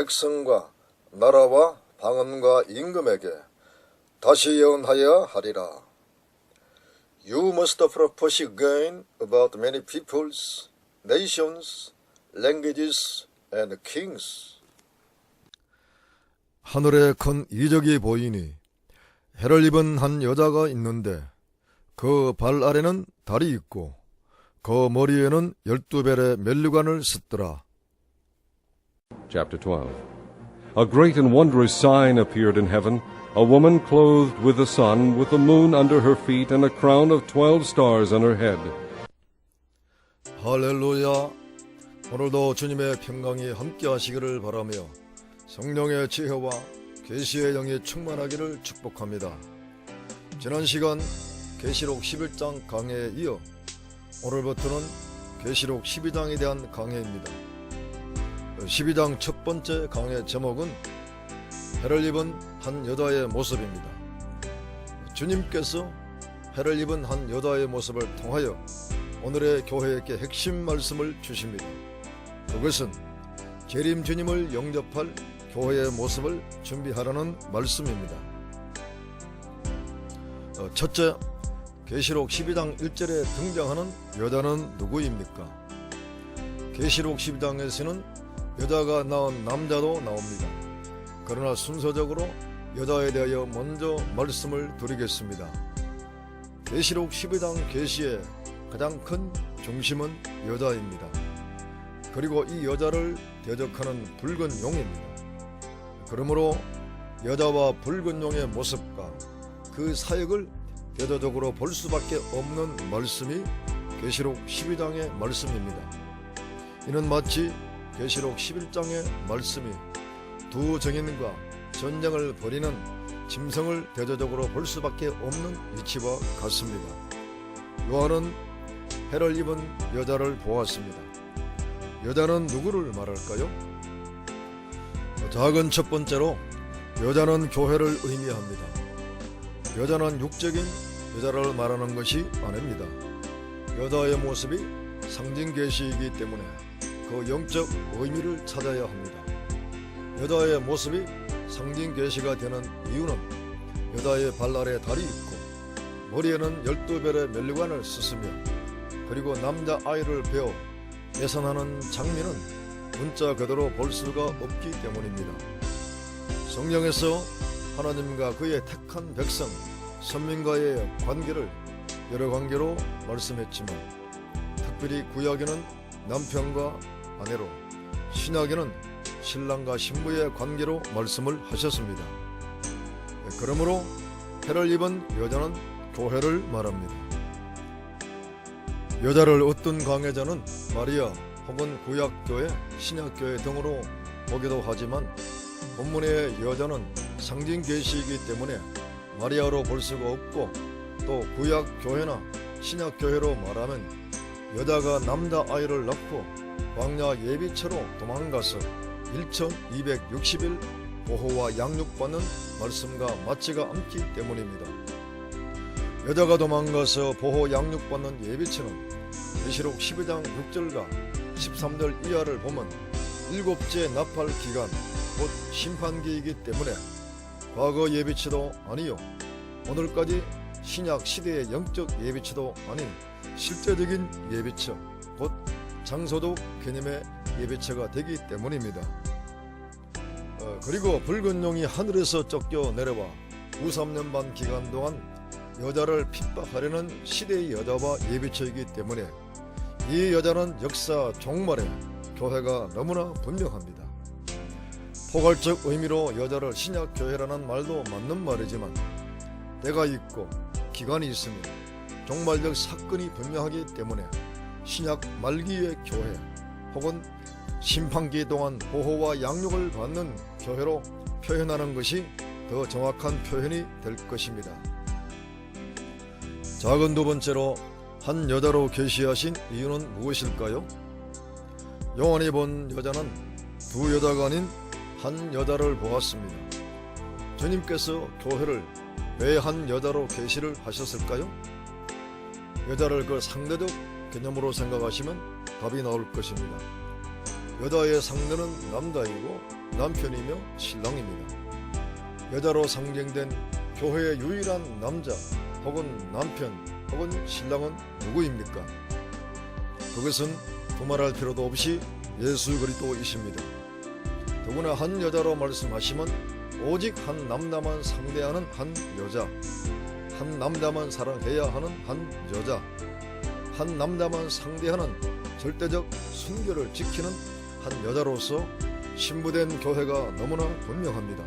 백성과 나라와 방언과 임금에게 다시 예언하여 하리라. You must prophecy again about many peoples, nations, languages, and kings. 하늘에 큰 이적이 보이니 해를 입은 한 여자가 있는데 그 발 아래는 달이 있고 그 머리에는 12별의 면류관을 썼더라. Chapter 12. A great and wondrous sign appeared in heaven, a woman clothed with the sun, with the moon under her feet, and a crown of 12 stars on her head. 할렐루야. 오늘도 주님의 평강이 함께 하시기를 바라며 성령의 지혜와 계시의 영이 충만하기를 축복합니다. 지난 시간 계시록 11장 강해에 이어 오늘부터는 계시록 12장에 대한 강해입니다. 12장 첫 번째 강해 제목은 해를 입은 한 여자의 모습입니다. 주님께서 해를 입은 한 여자의 모습을 통하여 오늘의 교회에게 핵심 말씀을 주십니다. 그것은 재림 주님을 영접할 교회의 모습을 준비하라는 말씀입니다. 첫째, 계시록 12장 1절에 등장하는 여자는 누구입니까? 계시록 12장에서는 여자가 낳은 남자도 나옵니다. 그러나 순서적으로 여자에 대하여 먼저 말씀을 드리겠습니다. 계시록 12장 계시의 가장 큰 중심은 여자입니다. 그리고 이 여자를 대적하는 붉은 용입니다. 그러므로 여자와 붉은 용의 모습과 그 사역을 대조적으로 볼 수밖에 없는 말씀이 계시록 12장의 말씀입니다. 이는 마치 계시록 11장의 말씀이 두 정인과 전쟁을 벌이는 짐승을 대조적으로 볼 수밖에 없는 위치와 같습니다. 요한은 해를 입은 여자를 보았습니다. 여자는 누구를 말할까요? 작은 첫 번째로 여자는 교회를 의미합니다. 여자는 육적인 여자를 말하는 것이 아닙니다. 여자의 모습이 상징 계시이기 때문에 그 영적 의미를 찾아야 합니다. 여자의 모습이 상징 계시가 되는 이유는 여자의 발 아래 달이 있고 머리에는 12별의 면류관을 쓰으며 그리고 남자 아이를 베어 예선하는 장면은 문자 그대로 볼 수가 없기 때문입니다. 성경에서 하나님과 그의 택한 백성 선민과의 관계를 여러 관계로 말씀했지만 특별히 구약에는 남편과 아내로, 신약에는 신랑과 신부의 관계로 말씀을 하셨습니다. 그러므로 해를 입은 여자는 교회를 말합니다. 여자를 어떤 강해자는 마리아 혹은 구약교회, 신약교회 등으로 보기도 하지만 본문의 여자는 상징 계시이기 때문에 마리아로 볼 수가 없고 또 구약교회나 신약교회로 말하면 여자가 남자 아이를 낳고 광야 예비처로 도망가서 1260일 보호와 양육받는 말씀과 맞지가 않기 때문입니다. 여자가 도망가서 보호 양육받는 예비처는 계시록 12장 6절과 13절 이하를 보면 7째 나팔 기간 곧 심판기이기 때문에 과거 예비처도 아니요 오늘까지 신약 시대의 영적 예비처도 아닌 실제적인 예비처 곧 장소적 개념의 예비처가 되기 때문입니다. 그리고 붉은 용이 하늘에서 쫓겨 내려와 3년 반 기간 동안 여자를 핍박하려는 시대의 여자와 예비처이기 때문에 이 여자는 역사 종말에 교회가 너무나 분명합니다. 포괄적 의미로 여자를 신약교회라는 말도 맞는 말이지만 때가 있고 기간이 있으며 종말적 사건이 분명하기 때문에 신약 말기의 교회 혹은 심판기 동안 보호와 양육을 받는 교회로 표현하는 것이 더 정확한 표현이 될 것입니다. 작은 두 번째로 한 여자로 계시하신 이유는 무엇일까요? 요한이 본 여자는 두 여자가 아닌 한 여자를 보았습니다. 주님께서 교회를 왜 한 여자로 계시를 하셨을까요? 여자를 그 상대적 개념으로 생각하시면 답이 나올 것입니다. 여자의 상대는 남자이고 남편이며 신랑입니다. 여자로 상징된 교회의 유일한 남자 혹은 남편 혹은 신랑은 누구입니까? 그것은 두말할 필요도 없이 예수 그리스도이십니다. 더구나 한 여자로 말씀하시면 오직 한 남자만 상대하는 한 여자, 한 남자만 사랑해야 하는 한 여자, 한 남자만 상대하는 절대적 순결을 지키는 한 여자로서 신부된 교회가 너무나 분명합니다.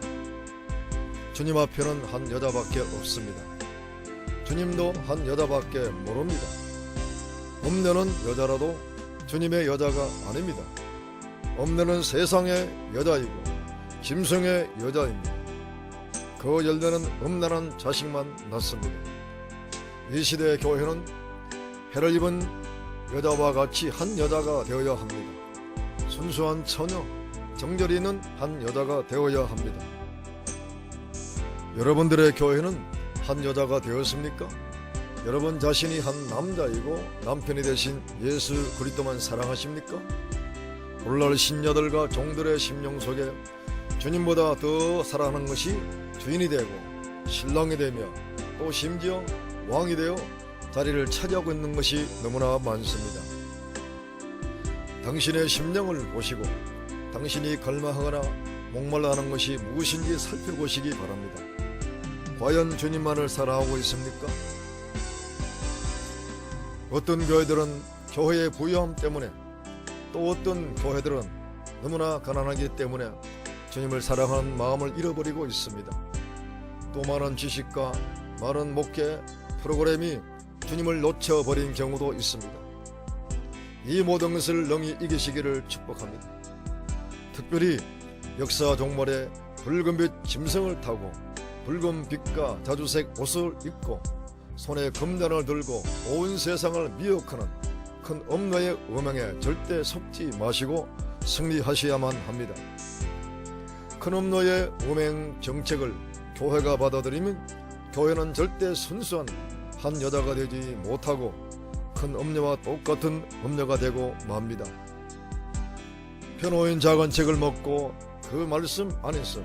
주님 앞에는 한 여자밖에 없습니다. 주님도 한 여자밖에 모릅니다. 엄녀는 여자라도 주님의 여자가 아닙니다. 엄녀는 세상의 여자이고 짐승의 여자입니다. 그 열매는 음란한 자식만 낳습니다. 이 시대의 교회는 해를 입은 여자와 같이 한 여자가 되어야 합니다. 순수한 처녀, 정절이 있는 한 여자가 되어야 합니다. 여러분들의 교회는 한 여자가 되었습니까? 여러분 자신이 한 남자이고 남편이 되신 예수 그리스도만 사랑하십니까? 오늘날 신녀들과 종들의 심령 속에 주님보다 더 사랑하는 것이 주인이 되고 신랑이 되며 또 심지어 왕이 되어 자리를 차지하고 있는 것이 너무나 많습니다. 당신의 심령을 보시고 당신이 갈망하거나 목말라하는 것이 무엇인지 살펴보시기 바랍니다. 과연 주님만을 사랑하고 있습니까? 어떤 교회들은 교회의 부유함 때문에 또 어떤 교회들은 너무나 가난하기 때문에 주님을 사랑하는 마음을 잃어버리고 있습니다. 또 많은 지식과 많은 목회 프로그램이 주님을 놓쳐버린 경우도 있습니다. 이 모든 것을 능히 이기시기를 축복합니다. 특별히 역사 종말에 붉은빛 짐승을 타고 붉은 빛과 자주색 옷을 입고 손에 금잔을 들고 온 세상을 미혹하는 큰 엄녀의 음행에 절대 속지 마시고 승리하셔야만 합니다. 큰 엄녀의 음행 정책을 교회가 받아들이면 교회는 절대 순수한 한 여자가 되지 못하고 큰 엄녀와 똑같은 엄녀가 되고 맙니다. 펴놓인 작은 책을 먹고 그 말씀 안에서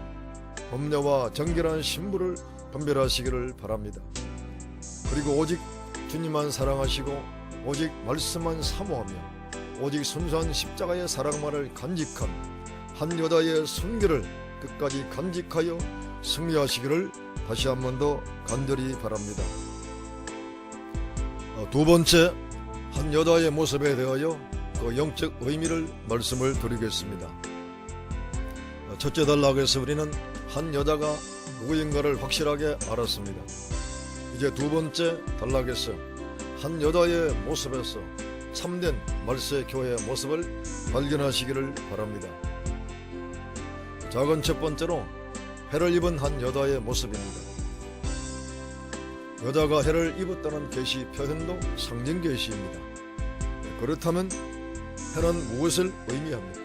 엄녀와 정결한 신부를 분별하시기를 바랍니다. 그리고 오직 주님만 사랑하시고 오직 말씀만 사모하며 오직 순수한 십자가의 사랑만을 간직한 한 여자의 순결을 끝까지 간직하여 승리하시기를 다시 한 번 더 간절히 바랍니다. 두 번째, 한 여자의 모습에 대하여 그 영적 의미를 말씀을 드리겠습니다. 첫째 단락에서 우리는 한 여자가 누구인가를 확실하게 알았습니다. 이제 두 번째 단락에서 한 여자의 모습에서 참된 말세 교회의 모습을 발견하시기를 바랍니다. 작은 첫 번째로 해를 입은 한 여자의 모습입니다. 여자가 해를 입었다는 계시 표현도 상징 계시입니다. 그렇다면 해는 무엇을 의미합니까?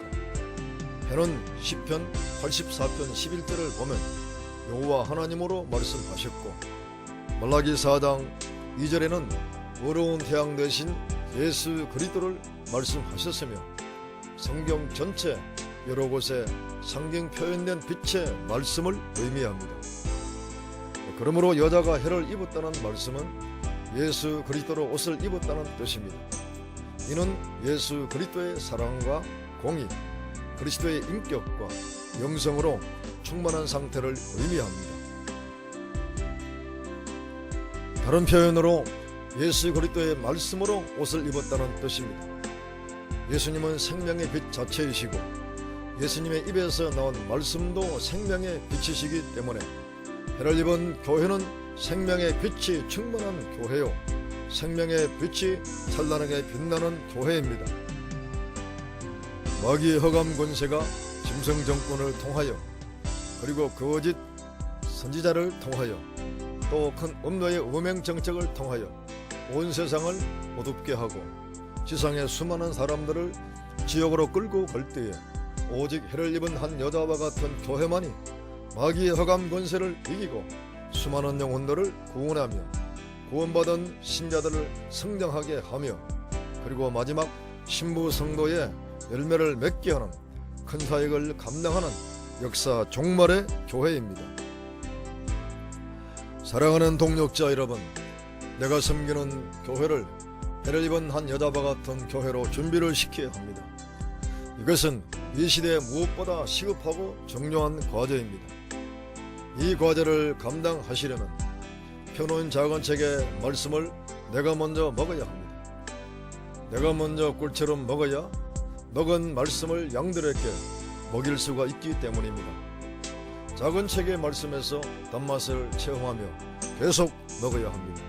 해는 시편 84편 11절을 보면 여호와 하나님으로 말씀하셨고 말라기 4장 2절에는 어려운 태양 대신 예수 그리스도를 말씀하셨으며 성경 전체 여러 곳에 상징 표현된 빛의 말씀을 의미합니다. 그러므로 여자가 해를 입었다는 말씀은 예수 그리스도로 옷을 입었다는 뜻입니다. 이는 예수 그리스도의 사랑과 공의, 그리스도의 인격과 영성으로 충만한 상태를 의미합니다. 다른 표현으로 예수 그리스도의 말씀으로 옷을 입었다는 뜻입니다. 예수님은 생명의 빛 자체이시고 예수님의 입에서 나온 말씀도 생명의 빛이시기 때문에 해를 입은 교회는 생명의 빛이 충만한 교회요 생명의 빛이 찬란하게 빛나는 교회입니다. 마귀의 허감 권세가 짐승 정권을 통하여 그리고 거짓 선지자를 통하여 또 큰 음녀의 음행 정책을 통하여 온 세상을 어둡게 하고 지상의 수많은 사람들을 지옥으로 끌고 갈 때에 오직 해를 입은 한 여자와 같은 교회만이 마귀의 허감 권세를 이기고 수많은 영혼들을 구원하며 구원받은 신자들을 성장하게 하며 그리고 마지막 신부 성도의 열매를 맺게 하는 큰 사역을 감당하는 역사 종말의 교회입니다. 사랑하는 동역자 여러분, 내가 섬기는 교회를 해를 입은 한 여자와 같은 교회로 준비를 시켜야 합니다. 이것은 이 시대에 무엇보다 시급하고 중요한 과제입니다. 이 과제를 감당하시려면 펴놓은 작은 책의 말씀을 내가 먼저 먹어야 합니다. 내가 먼저 꿀처럼 먹어야 먹은 말씀을 양들에게 먹일 수가 있기 때문입니다. 작은 책의 말씀에서 단맛을 체험하며 계속 먹어야 합니다.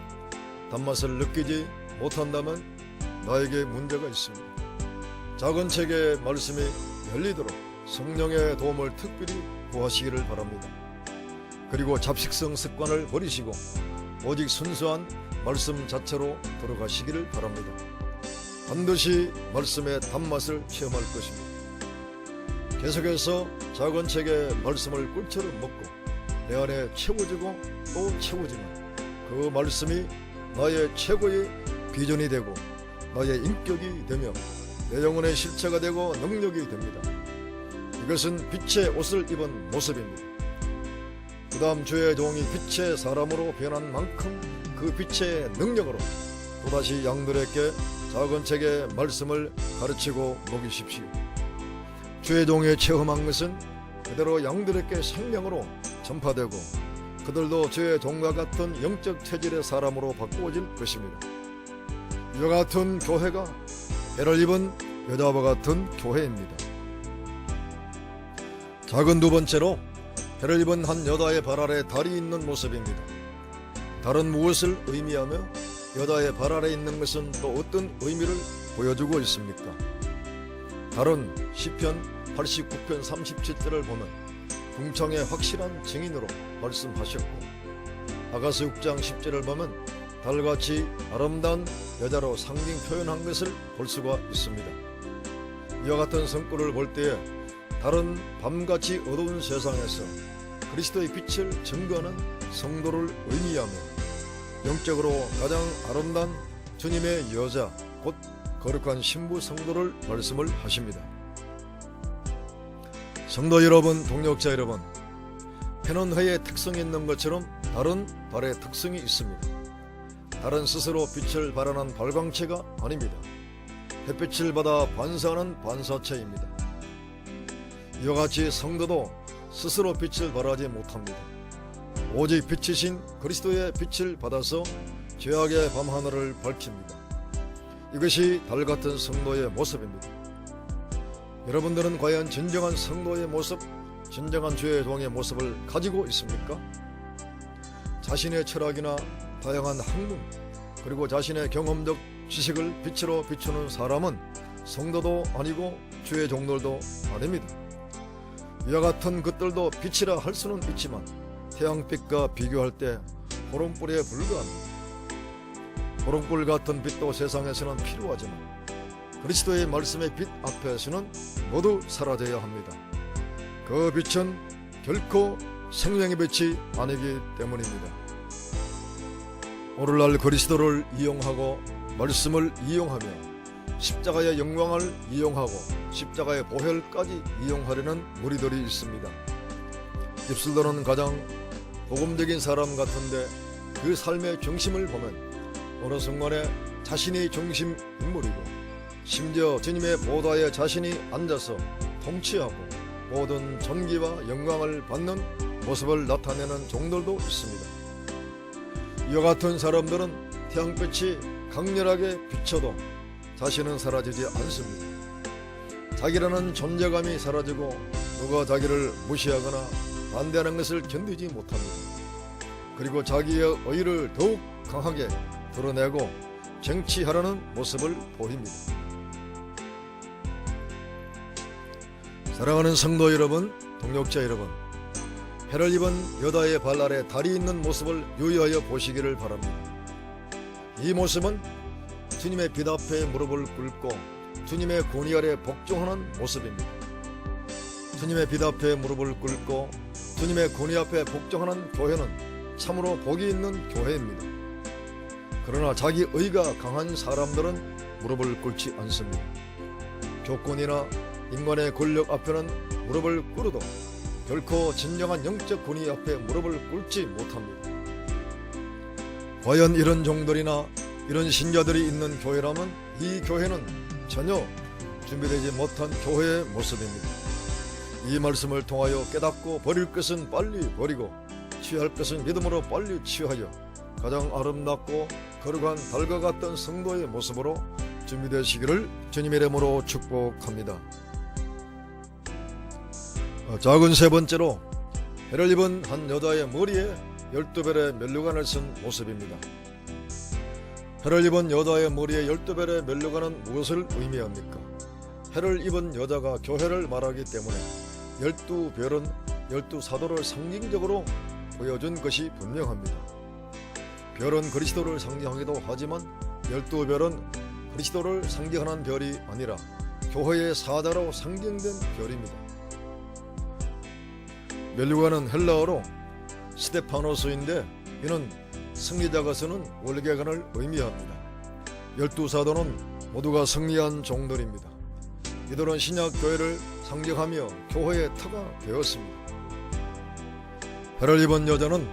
단맛을 느끼지 못한다면 나에게 문제가 있습니다. 작은 책의 말씀이 열리도록 성령의 도움을 특별히 구하시기를 바랍니다. 그리고 잡식성 습관을 버리시고 오직 순수한 말씀 자체로 돌아가시기를 바랍니다. 반드시 말씀의 단맛을 체험할 것입니다. 계속해서 작은 책의 말씀을 꿀처럼 먹고 내 안에 채워지고 또 채워지면 그 말씀이 나의 최고의 비전이 되고 나의 인격이 되며 내 영혼의 실체가 되고 능력이 됩니다. 이것은 빛의 옷을 입은 모습입니다. 그 다음 주의 종이 빛의 사람으로 변한 만큼 그 빛의 능력으로 또다시 양들에게 작은 책의 말씀을 가르치고 먹이십시오. 주의 종이 체험한 것은 그대로 양들에게 생명으로 전파되고 그들도 주의 종과 같은 영적 체질의 사람으로 바꾸어질 것입니다. 이와 같은 교회가 해를 입은 여자와 같은 교회입니다. 작은 두 번째로 해를 입은 한 여자의 발 아래 달이 있는 모습입니다. 달은 무엇을 의미하며 여자의 발 아래 있는 것은 또 어떤 의미를 보여주고 있습니까? 달은 시편 89편 37절을 보면 궁창의 확실한 증인으로 말씀하셨고 아가서 6장 10절을 보면 달같이 아름다운 여자로 상징 표현한 것을 볼 수가 있습니다. 이와 같은 성구를 볼 때에 달은 밤같이 어두운 세상에서 그리스도의 빛을 증거하는 성도를 의미하며 영적으로 가장 아름다운 주님의 여자 곧 거룩한 신부 성도를 말씀을 하십니다. 성도 여러분, 동역자 여러분, 해는 해의 특성이 있는 것처럼 달은 달의 특성이 있습니다. 달은 스스로 빛을 발하는 발광체가 아닙니다. 햇빛을 받아 반사하는 반사체입니다. 이와 같이 성도도 스스로 빛을 발하지 못합니다. 오직 빛이신 그리스도의 빛을 받아서 죄악의 밤하늘을 밝힙니다. 이것이 달 같은 성도의 모습입니다. 여러분들은 과연 진정한 성도의 모습, 진정한 주의 종의 모습을 가지고 있습니까? 자신의 철학이나 다양한 학문, 그리고 자신의 경험적 지식을 빛으로 비추는 사람은 성도도 아니고 주의 종들도 아닙니다. 이와 같은 것들도 빛이라 할 수는 있지만 태양빛과 비교할 때 호롱불에 불과합니다. 호롱불 같은 빛도 세상에서는 필요하지만 그리스도의 말씀의 빛 앞에서는 모두 사라져야 합니다. 그 빛은 결코 생명의 빛이 아니기 때문입니다. 오늘날 그리스도를 이용하고 말씀을 이용하며 십자가의 영광을 이용하고 십자가의 보혈까지 이용하려는 무리들이 있습니다. 입술로는 가장 복음적인 사람 같은데 그 삶의 중심을 보면 어느 순간에 자신이 중심 인물이고 심지어 주님의 보좌에 자신이 앉아서 통치하고 모든 존귀와 영광을 받는 모습을 나타내는 종들도 있습니다. 이와 같은 사람들은 태양빛이 강렬하게 비춰도 자신은 사라지지 않습니다. 자기라는 존재감이 사라지고 누가 자기를 무시하거나 반대하는 것을 견디지 못합니다. 그리고 자기의 의를 더욱 강하게 드러내고 쟁취하려는 모습을 보입니다. 사랑하는 성도 여러분, 동역자 여러분, 해를 입은 여자의 발 아래 달이 있는 모습을 유의하여 보시기를 바랍니다. 이 모습은 주님의 빛 앞에 무릎을 꿇고 주님의 권위 아래 복종하는 모습입니다. 주님의 빛 앞에 무릎을 꿇고 주님의 권위 앞에 복종하는 교회는 참으로 복이 있는 교회입니다. 그러나 자기 의가 강한 사람들은 무릎을 꿇지 않습니다. 조건이나 인간의 권력 앞에는 무릎을 꿇어도 결코 진정한 영적 권위 앞에 무릎을 꿇지 못합니다. 과연 이런 종들이나 이런 신자들이 있는 교회라면 이 교회는 전혀 준비되지 못한 교회의 모습입니다. 이 말씀을 통하여 깨닫고 버릴 것은 빨리 버리고 취할 것은 믿음으로 빨리 취하여 가장 아름답고 거룩한 달과 같던 성도의 모습으로 준비되시기를 주님의 이름으로 축복합니다. 작은 세 번째로 해를 입은 한 여자의 머리에 12별의 면류관을 쓴 모습입니다. 해를 입은 여자의 머리에 12별의 면류관은 무엇을 의미합니까? 해를 입은 여자가 교회를 말하기 때문에 12별은 12사도를 상징적으로 보여준 것이 분명합니다. 별은 그리스도를 상징하기도 하지만 12별은 그리스도를 상징하는 별이 아니라 교회의 사자로 상징된 별입니다. 면류관은 헬라어로 스테파노스인데 이는 승리자가 쓰는 월계관을 의미합니다. 12사도는 모두가 승리한 종들입니다. 이들은 신약 교회를 상징하며 교회의 터가 되었습니다. 해를 입은 여자는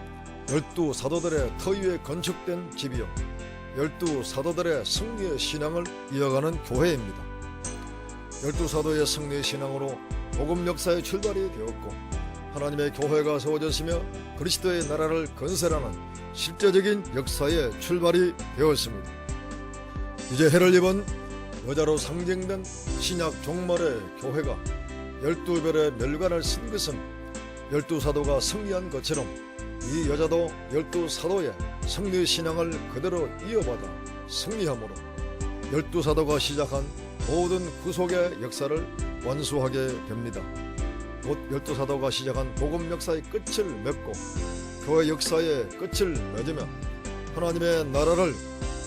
12사도들의 터 위에 건축된 집이요 12사도들의 승리의 신앙을 이어가는 교회입니다. 12사도의 승리의 신앙으로 복음 역사의 출발이 되었고 하나님의 교회가 세워졌으며 그리스도의 나라를 건설하는 실제적인 역사의 출발이 되었습니다. 이제 해를 입은 여자로 상징된 신약 종말의 교회가 12별의 면류관을 쓴 것은 12사도가 승리한 것처럼 이 여자도 12사도의 승리 신앙을 그대로 이어받아 승리함으로 12사도가 시작한 모든 구속의 역사를 완수하게 됩니다. 곧 12사도가 시작한 복음 역사의 끝을 맺고 교회 역사의 끝을 맺으며 하나님의 나라를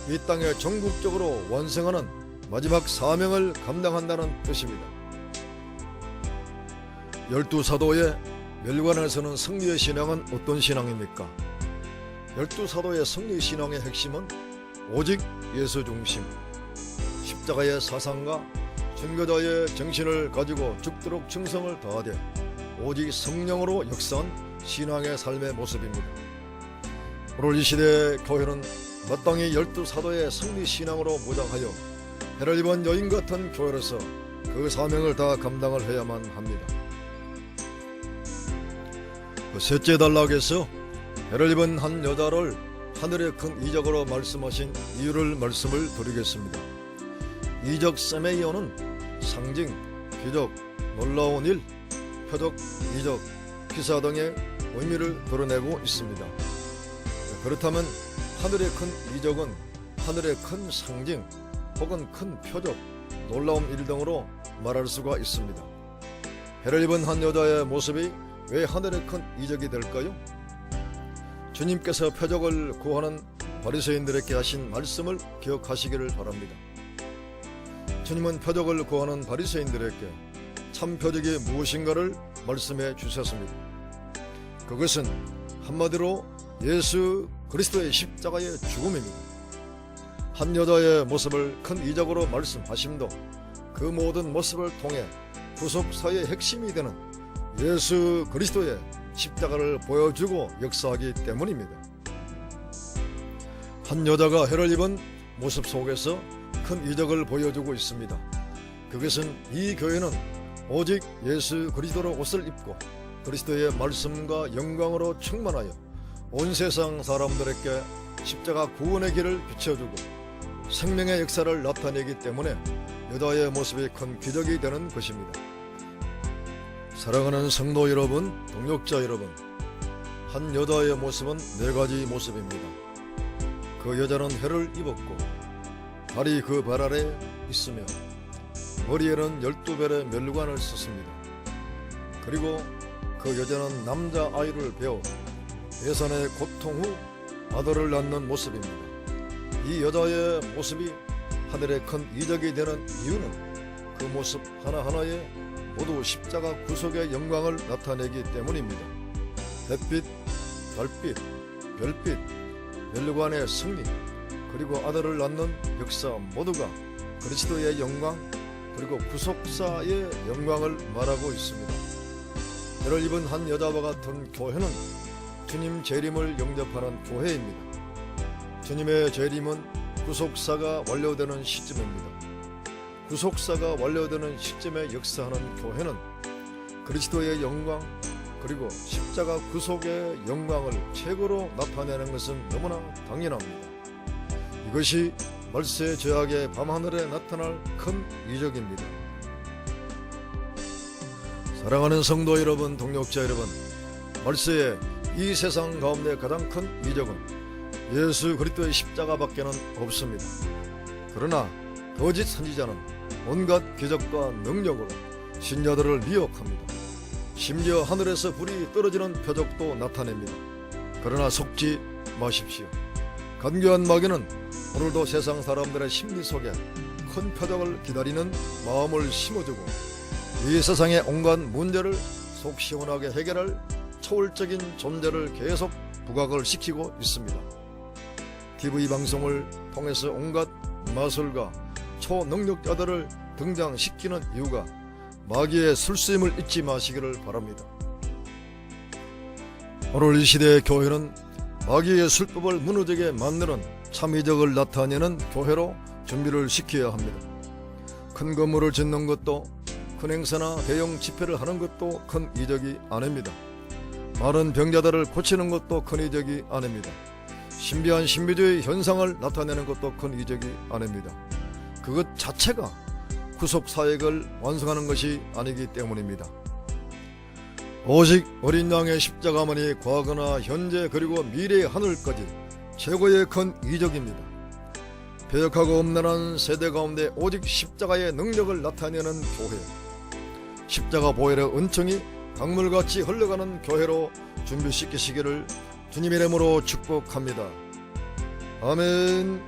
이 땅에 전국적으로 완성하는 마지막 사명을 감당한다는 뜻입니다. 12사도의 면류관을 쓰는 승리의 신앙은 어떤 신앙입니까? 12사도의 승리 신앙의 핵심은 오직 예수 중심, 십자가의 사상과 증거자의 정신을 가지고 죽도록 충성을 다하되 오직 성령으로 역사한 신앙의 삶의 모습입니다. 오늘 이 시대의 교회는 마땅히 12사도의 승리 신앙으로 무장하여 해를 입은 여인 같은 교회로서 그 사명을 다 감당을 해야만 합니다. 셋째 단락에서 해를 입은 한 여자를 하늘의 큰 이적으로 말씀하신 이유를 말씀을 드리겠습니다. 이적 세메이어는 상징, 기적, 놀라운 일, 표적, 이적, 기사 등의 의미를 드러내고 있습니다. 그렇다면 하늘의 큰 이적은 하늘의 큰 상징 혹은 큰 표적, 놀라운 일 등으로 말할 수가 있습니다. 해를 입은 한 여자의 모습이 왜 하늘의 큰 이적이 될까요? 주님께서 표적을 구하는 바리새인들에게 하신 말씀을 기억하시기를 바랍니다. 주님은 표적을 구하는 바리새인들에게 참 표적이 무엇인가를 말씀해 주셨습니다. 그것은 한마디로 예수 그리스도의 십자가의 죽음입니다. 한 여자의 모습을 큰 이적으로 말씀하심도 그 모든 모습을 통해 구속사의 핵심이 되는 예수 그리스도의 십자가를 보여주고 역사하기 때문입니다. 한 여자가 해를 입은 모습 속에서 큰 이적을 보여주고 있습니다. 그것은 이 교회는 오직 예수 그리스도로 옷을 입고 그리스도의 말씀과 영광으로 충만하여 온 세상 사람들에게 십자가 구원의 길을 비춰주고 생명의 역사를 나타내기 때문에 여자의 모습이 큰 기적이 되는 것입니다. 사랑하는 성도 여러분, 동역자 여러분, 한 여자의 모습은 네 가지 모습입니다. 그 여자는 해를 입었고 발이 그 발 아래 있으며 머리에는 12별의 면류관을 썼습니다. 그리고 그 여자는 남자아이를 배워 예산의 고통 후 아들을 낳는 모습입니다. 이 여자의 모습이 하늘의 큰 이적이 되는 이유는 그 모습 하나하나에 모두 십자가 구속의 영광을 나타내기 때문입니다. 햇빛, 달빛, 별빛, 면류관의 승리, 그리고 아들을 낳는 역사 모두가 그리스도의 영광, 그리고 구속사의 영광을 말하고 있습니다. 죄를 입은 한 여자와 같은 교회는 주님 재림을 영접하는 교회입니다. 주님의 재림은 구속사가 완료되는 시점입니다. 구속사가 완료되는 시점에 역사하는 교회는 그리스도의 영광 그리고 십자가 구속의 영광을 최고로 나타내는 것은 너무나 당연합니다. 이것이 말세 죄악의 밤하늘에 나타날 큰 이적입니다. 사랑하는 성도 여러분, 동역자 여러분, 말세의 이 세상 가운데 가장 큰 이적은 예수 그리스도의 십자가밖에는 없습니다. 그러나 거짓 선지자는 온갖 기적과 능력으로 신자들을 미혹합니다. 심지어 하늘에서 불이 떨어지는 표적도 나타냅니다. 그러나 속지 마십시오. 간교한 마귀는 오늘도 세상 사람들의 심리 속에 큰 표적을 기다리는 마음을 심어주고 이 세상의 온갖 문제를 속 시원하게 해결할 초월적인 존재를 계속 부각을 시키고 있습니다. TV 방송을 통해서 온갖 마술과 초능력자들을 등장시키는 이유가 마귀의 술수임을 잊지 마시기를 바랍니다. 오늘 이 시대의 교회는 마귀의 술법을 무너지게 만드는 참이적을 나타내는 교회로 준비를 시켜야 합니다. 큰 건물을 짓는 것도 큰 행사나 대형 집회를 하는 것도 큰 이적이 아닙니다. 많은 병자들을 고치는 것도 큰 이적이 아닙니다. 신비한 신비주의 현상을 나타내는 것도 큰 이적이 아닙니다. 그것 자체가 구속 사역을 완성하는 것이 아니기 때문입니다. 오직 어린 양의 십자가만이 과거나 현재 그리고 미래의 하늘까지 최고의 큰 이적입니다. 배역하고 엄란한 세대 가운데 오직 십자가의 능력을 나타내는 교회, 십자가 보혈의 은총이 강물같이 흘러가는 교회로 준비시키시기를 주님의 이름으로 축복합니다. 아멘.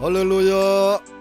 할렐루야.